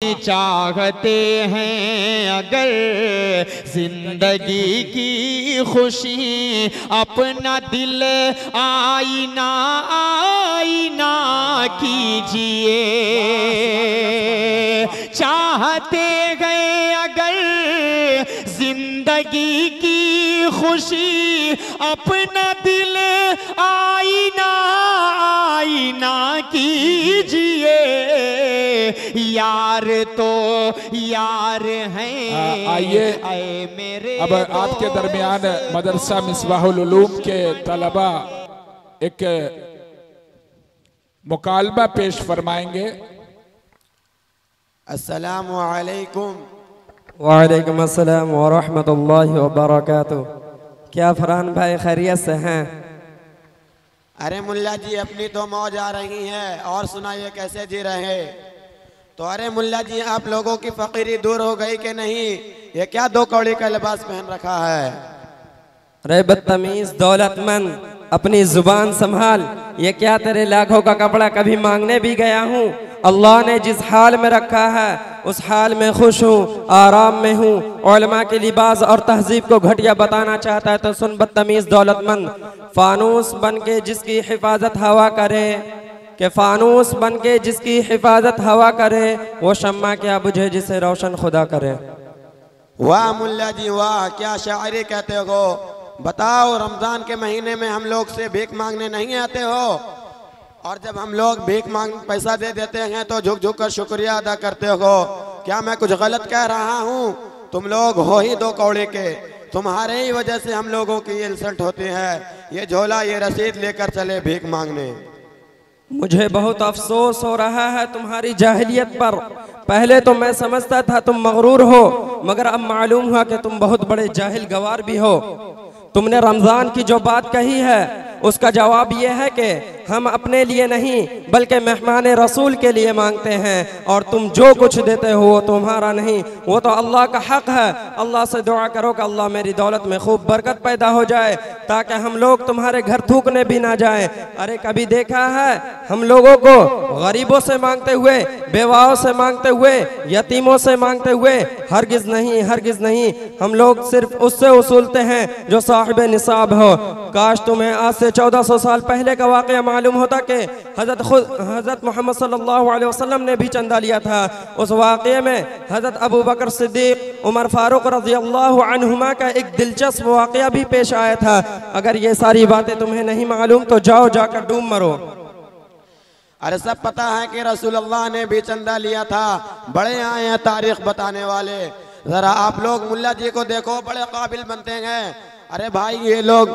चाहते हैं अगर जिंदगी की खुशी, अपना दिल आईना आईना कीजिए। चाहते हैं अगर जिंदगी की खुशी, अपना दिल आईना आईना कीजिए। यार तो यार हैं। आइए मेरे अब आपके दरमियान मदरसा मिसबाहुल उलूम के तलबा एक मुकालमा पेश फरमाएंगे। अस्सलामु अलैकुम। वालेकुम अस्सलाम व रहमतुल्लाहि व बरकातुहू। क्या फरहान भाई खैरियत से हैं? अरे मुल्ला जी अपनी तो मौज आ रही है, और सुनाइए कैसे जी रहे? तो अरे मुल्ला जी आप लोगों की फकीरी दूर हो गई कि नहीं? ये क्या दो कौड़ी का लिबास पहन रखा है? अरे बदतमीज दौलतमंद, अपनी जुबान संभाल। ये क्या तेरे लाखों का कपड़ा? कभी मांगने भी गया हूँ? अल्लाह ने जिस हाल में रखा है उस हाल में खुश हूँ, आराम में हूँ। उलमा के लिबास और तहजीब को घटिया बताना चाहता है तो सुन बदतमीज दौलतमंद। फानूस बन के जिसकी हिफाजत हवा करे, कि फानूस बन के जिसकी हिफाजत हवा करे, वो शम्मा क्या बुझे जिसे रोशन खुदा करे। वाह मुल्ला जी वाह, क्या शायरी कहते हो। बताओ रमजान के महीने में हम लोग से भीख मांगने नहीं आते हो, और जब हम लोग भीख मांग पैसा दे देते हैं तो झुक झुक कर शुक्रिया अदा करते हो। क्या मैं कुछ गलत कह रहा हूँ? तुम लोग हो ही दो कौड़े के, तुम्हारे ही वजह से हम लोगों की इंसल्ट होती है। ये झोला ये रसीद लेकर चले भीख मांगने। मुझे बहुत अफसोस हो रहा है तुम्हारी जाहिलियत पर। पहले तो मैं समझता था तुम मगरूर हो, मगर अब मालूम हुआ कि तुम बहुत बड़े जाहिल गवार भी हो। तुमने रमज़ान की जो बात कही है उसका जवाब ये है कि हम अपने लिए नहीं बल्कि मेहमान रसूल के लिए मांगते हैं, और तुम जो कुछ देते हो वो तुम्हारा नहीं, वो तो अल्लाह का हक है। अल्लाह से दुआ करो कि अल्लाह मेरी दौलत में खूब बरकत पैदा हो जाए, ताकि हम लोग तुम्हारे घर थूकने भी ना जाएं। अरे कभी देखा है हम लोगों को गरीबों से मांगते हुए, बेवाओं से मांगते हुए, यतीमों से मांगते हुए? हरगिज़ नहीं, हरगिज़ नहीं। हम लोग सिर्फ उससे वसूलते हैं जो साहिब निसाब हो। काश तुम्हें आज से 1400 साल पहले का वाक़या मालूम होता कि हज़रत मोहम्मद सल्लल्लाहु अलैहि वसल्लम ने भी चंदा लिया था। उस वाक़ये में हज़रत अबू बकर सिद्दीक़, उमर फारूक रज़ियल्लाहु अन्हुमा का एक दिलचस्प वाक़या भी पेश आया था। अगर ये सारी बातें तुम्हें नहीं मालूम तो जाओ जाकर डूब मरो। अरे सब पता है कि रसूलुल्लाह ने भी चंदा लिया था। बड़े आए हैं तारीख बताने वाले। जरा आप लोग मुल्ला जी को देखो, बड़े काबिल बनते हैं। अरे भाई ये लोग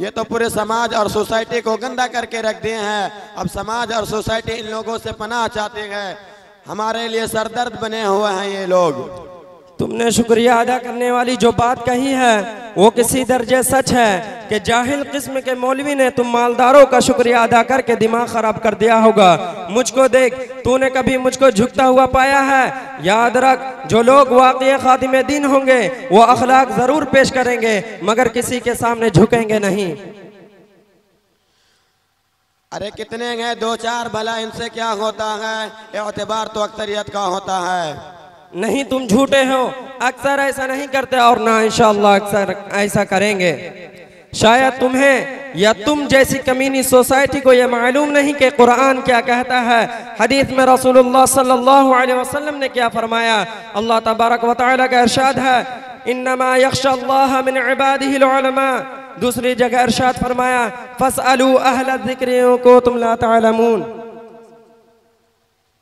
ये तो पूरे समाज और सोसाइटी को गंदा करके रख दिए हैं। अब समाज और सोसाइटी इन लोगों से पनाह चाहते हैं। हमारे लिए सरदर्द बने हुए हैं ये लोग। तुमने शुक्रिया अदा करने वाली जो बात कही है वो किसी दर्जे सच है कि जाहिल किस्म के मौलवी ने तुम मालदारों का शुक्रिया अदा करके दिमाग खराब कर दिया होगा। मुझको देख, तूने कभी मुझको झुकता हुआ पाया है? याद रख, जो लोग वाक़ई खादिम दीन होंगे वो अखलाक जरूर पेश करेंगे, मगर किसी के सामने झुकेंगे नहीं। अरे कितने हैं दो चार, भला इनसे क्या होता है? एतबार तो अक्सरियत का होता है। नहीं, तुम झूठे हो। अक्सर ऐसा नहीं करते और ना इंशाअल्लाह अक्सर ऐसा करेंगे। शायद तुम्हें या तुम जैसी कमीनी सोसाइटी को यह मालूम नहीं कि कुरान क्या कहता है। हदीस में रसूलुल्लाह सल्लल्लाहु अलैहि वसल्लम ने क्या फरमाया? अल्लाह तबारक व तआला का इरशाद है, इन्नमा यख्शल्लाह मिन इबादिहिल उलमा। दूसरी जगह इरशाद फरमाया, फसअलू अहल ज़िक्रि इन कुंतुम ला तअलमून।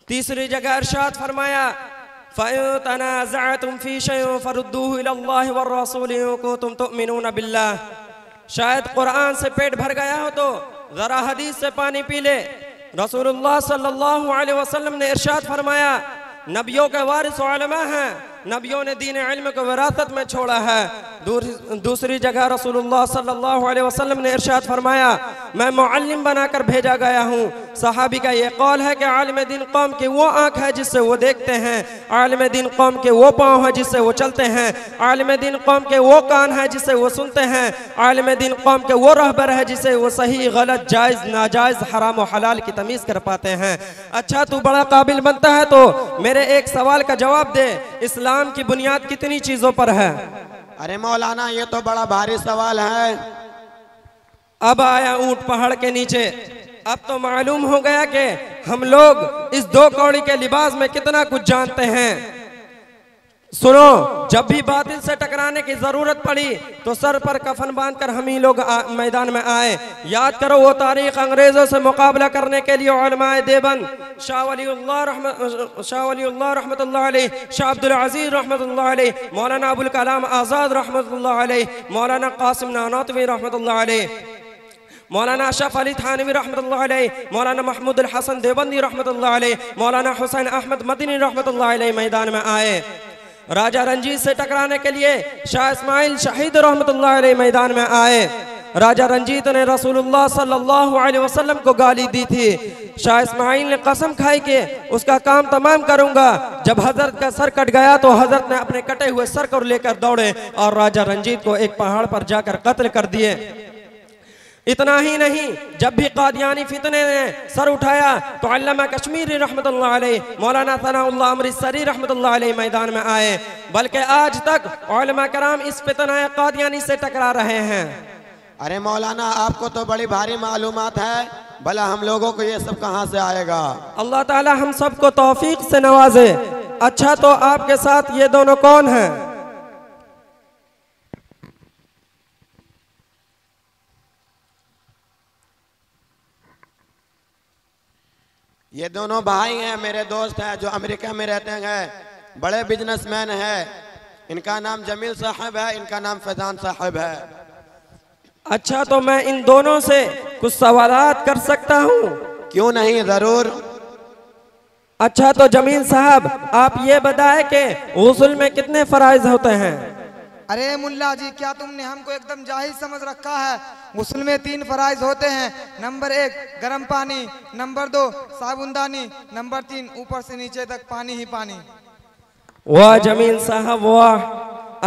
तीसरी जगह इरशाद फरमाया, फ़इन तनाज़अतुम फ़ी शैइन फ़रुद्दूहु इलल्लाहि वर्रसूल इन कुंतुम तुअमिनून बिल्लाह। शायद कुरान से पेट भर गया हो तो ज़रा हदीस से पानी पी ले। रसूलुल्लाह सल्लल्लाहु अलैहि वसल्लम ने इरशाद फरमाया, नबियों के वारिस उलमा हैं, नबियों ने दीन इल्म को विरासत में छोड़ा है। दूसरी जगह रसूलुल्लाह सल्लल्लाहु अलैहि वसल्लम ने इरशाद फरमाया, मैं मुअल्लिम बनाकर भेजा गया हूँ। सहाबी का ये कौल है कि आलिम दीन कौम की वो आँख है जिससे वो देखते हैं, आलिम दीन कौम के वो पाँव है जिससे वो चलते हैं, आलिम दीन कौम के वो कान है जिससे वो सुनते हैं, आलिम दीन कौम के वो रहबर है जिससे वो सही गलत जायज़ नाजायज़ हराम और हलाल की तमीज़ कर पाते हैं। अच्छा, तू बड़ा काबिल बनता है तो मेरे एक सवाल का जवाब दे, इस्लाम की बुनियाद कितनी चीज़ों पर है? अरे मौलाना, ये तो बड़ा भारी सवाल है। अब आया ऊंट पहाड़ के नीचे। अब तो मालूम हो गया कि हम लोग इस दो कौड़ी के लिबास में कितना कुछ जानते हैं। सुनो, जब भी बातिल से टकराने की जरूरत पड़ी तो सर पर कफन बांधकर हम ही लोग मैदान में आए। याद करो वो तारीख, अंग्रेजों से मुकाबला करने के लिए उलमाए देवबंद, शाह वलीउल्लाह रहमतुल्लाह अलैह, शाह अब्दुल अजीज रहमतुल्लाह अलैह, मौलाना अबुल कलाम आज़ाद रहमतुल्लाह अलैह, मौलाना कासिम नानोतवी रहमतुल्लाह अलैह, मौलाना अशरफ अली थानवी रहमतुल्लाह अलैह, मौलाना महमूद अल हसन देवबंदी रहमतुल्लाह अलैह, मौलाना हुसैन अहमद मदनी रहमतुल्लाह अलैह मैदान में आए। राजा रंजीत से टकराने के लिए शाह इस्माइल शहीद रहमतुल्लाह अलैह मैदान में आए। राजा रंजीत ने रसूलुल्लाह सल्लल्लाहु अलैहि वसल्लम को गाली दी थी। शाह इस्माइल ने कसम खाई कि उसका काम तमाम करूंगा। जब हजरत का सर कट गया तो हजरत ने अपने कटे हुए सर को लेकर दौड़े और राजा रंजीत को एक पहाड़ पर जाकर कत्ल कर दिए। इतना ही नहीं, जब भी कादियानी फितने ने सर उठाया तो अल्लामा कश्मीरी रहमतुल्लाह अलैह, मौलाना सनाउल्लाह अमृतसरी रहमतुल्लाह अलैह मैदान में आए। बल्कि आज तक उलमा कराम इस फितना कादियानी से टकरा रहे हैं। अरे मौलाना, आपको तो बड़ी भारी मालूमात है, भला हम लोगों को ये सब कहाँ से आएगा? अल्लाह ताला हम सबको तौफीक से नवाजे। अच्छा, तो आपके साथ ये दोनों कौन हैं? ये दोनों भाई हैं, मेरे दोस्त हैं जो अमेरिका में रहते हैं, बड़े बिजनेसमैन हैं। इनका नाम जमील साहब है, इनका नाम फैजान साहब है। अच्छा, तो मैं इन दोनों से कुछ सवालात कर सकता हूँ? क्यों नहीं, जरूर। अच्छा, तो जमील साहब, आप ये बताएं कि गुस्ल में कितने फराइज होते हैं? अरे मुल्ला जी, क्या तुमने हमको एकदम जाहिल समझ रखा है? गुस्ल में 3 फराइज होते हैं। नंबर 1 गर्म पानी, नंबर 2 साबुनदानी, नंबर 3 ऊपर से नीचे तक पानी ही पानी। वाह जमील साहब, वाह।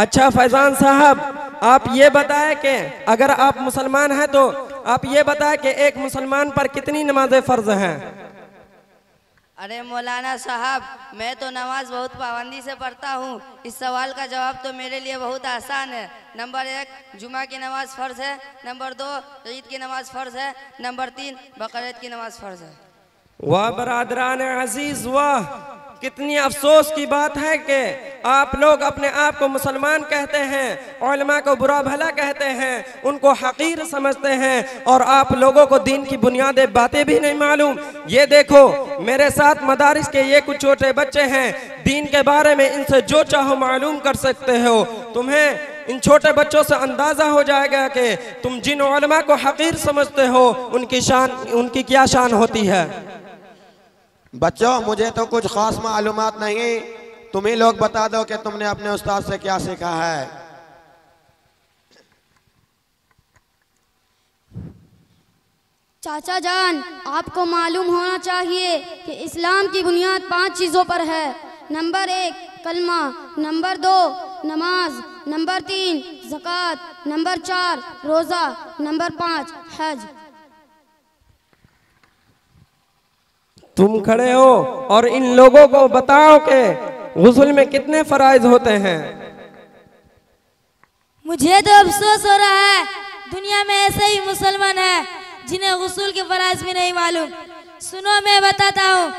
अच्छा फैजान साहब, आप ये बताएं कि अगर आप मुसलमान हैं तो आप ये बताएं कि एक मुसलमान पर कितनी नमाजें फर्ज हैं? अरे मौलाना साहब, मैं तो नमाज बहुत पाबंदी से पढ़ता हूँ। इस सवाल का जवाब तो मेरे लिए बहुत आसान है। नंबर 1 जुमा की नमाज फ़र्ज है, नंबर 2 ईद की नमाज फ़र्ज है, नंबर 3 बकरीद की नमाज फ़र्ज है। वाह बरादरान अजीज, वाह, कितनी अफसोस की बात है कि आप लोग अपने आप को मुसलमान कहते हैं, उलमा को बुरा भला कहते हैं, उनको हकीर समझते हैं और आप लोगों को दीन की बुनियादी बातें भी नहीं मालूम। ये देखो, मेरे साथ मदारिस के ये कुछ छोटे बच्चे हैं, दीन के बारे में इनसे जो चाहो मालूम कर सकते हो। तुम्हें इन छोटे बच्चों से अंदाजा हो जाएगा कि तुम जिन उलमा को हकीर समझते हो उनकी क्या शान होती है। बच्चों, मुझे तो कुछ खास मालूमात नहीं, तुम ही लोग बता दो कि तुमने अपने उस्ताद से क्या सीखा है। चाचा जान, आपको मालूम होना चाहिए कि इस्लाम की बुनियाद 5 चीज़ों पर है। नंबर 1 कलमा, नंबर 2 नमाज, नंबर 3 ज़कात, नंबर 4 रोज़ा, नंबर 5 हज। तुम खड़े हो और इन लोगों को बताओ कि गुस्ल में कितने फराइज होते हैं। मुझे तो अफसोस हो रहा है, दुनिया में ऐसे ही मुसलमान हैं जिन्हें गुस्ल के फराइज भी नहीं मालूम। सुनो, मैं बताता हूँ।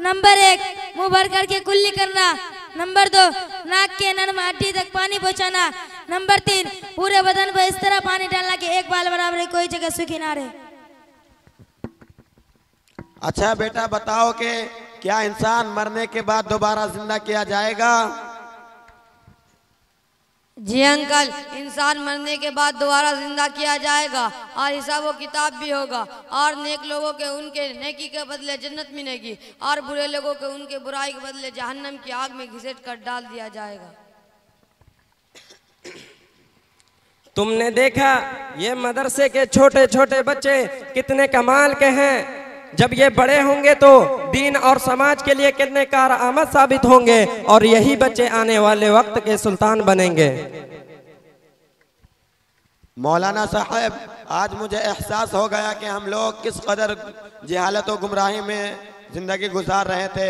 नंबर 1 मुंह भर करके कुल्ली करना, नंबर 2 नाक के नरम हड्डी तक पानी पहुँचाना, नंबर 3 पूरे बदन पर इस तरह पानी डालना कि एक बाल बराबर कोई जगह सूखी ना रहे। अच्छा बेटा, बताओ कि क्या इंसान मरने के बाद दोबारा जिंदा किया जाएगा? जी अंकल, इंसान मरने के बाद दोबारा जिंदा किया जाएगा और हिसाब व किताब भी होगा और नेक लोगों के उनके नेकी के बदले जन्नत मिलेगी और बुरे लोगों के उनके बुराई के बदले जहन्नम की आग में घिसेट कर डाल दिया जाएगा। तुमने देखा ये मदरसे के छोटे छोटे बच्चे कितने कमाल के हैं। जब ये बड़े होंगे तो दीन और समाज के लिए कितने कारआमद साबित होंगे और यही बच्चे आने वाले वक्त के सुल्तान बनेंगे। मौलाना साहब, आज मुझे एहसास हो गया कि हम लोग किस कदर जहालत और गुमराही में जिंदगी गुजार रहे थे।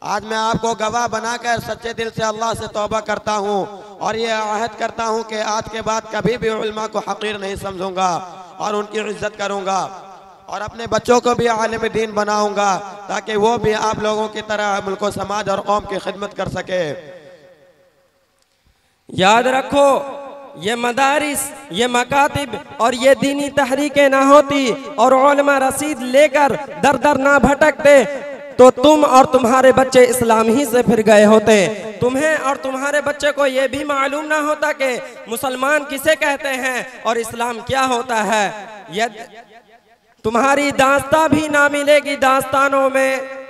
आज मैं आपको गवाह बनाकर सच्चे दिल से अल्लाह से तौबा करता हूँ और ये आहद करता हूँ कि आज के बाद कभी भी उलमा को हकीर नहीं समझूंगा और उनकी इज्जत करूँगा और अपने बच्चों को भी आलिम दीन बनाऊंगा ताकि वो भी आप लोगों की तरह मुल्क समाज और कौम की खिदमत कर सके। याद रखो, ये मदारिस, ये मकातिब और ये दीनी तहरीकें ना होती और उलमा रसीद लेकर दर दर ना भटकते तो तुम और तुम्हारे बच्चे इस्लाम ही से फिर गए होते। तुम्हें और तुम्हारे बच्चे को ये भी मालूम ना होता कि मुसलमान किसे कहते हैं और इस्लाम क्या होता है। तुम्हारी दास्तां भी ना मिलेगी दास्तानों में,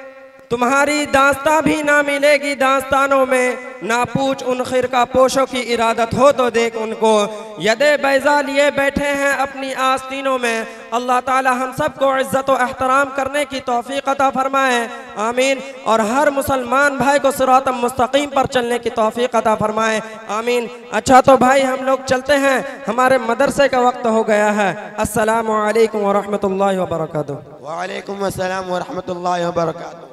तुम्हारी दास्तां भी ना मिलेगी दास्तानों में। ना पूछ उन खिरका पोशों की इरादत हो तो देख उनको, यदे बैजा लिए बैठे हैं अपनी आस्तीनों में। अल्लाह ताला हम सबको इज्जत व एहतराम करने की तौफीक अता फरमाए, आमीन। और हर मुसलमान भाई को सिरात मुस्तकीम पर चलने की तौफीक अता फरमाए, आमीन। अच्छा तो भाई हम लोग चलते हैं, हमारे मदरसे का वक्त हो गया है। अस्सलामु अलैकुम व रहमतुल्लाहि व बरकातुहू। वालेकुम अस्सलाम व रहमतुल्लाहि व बरकातुहू।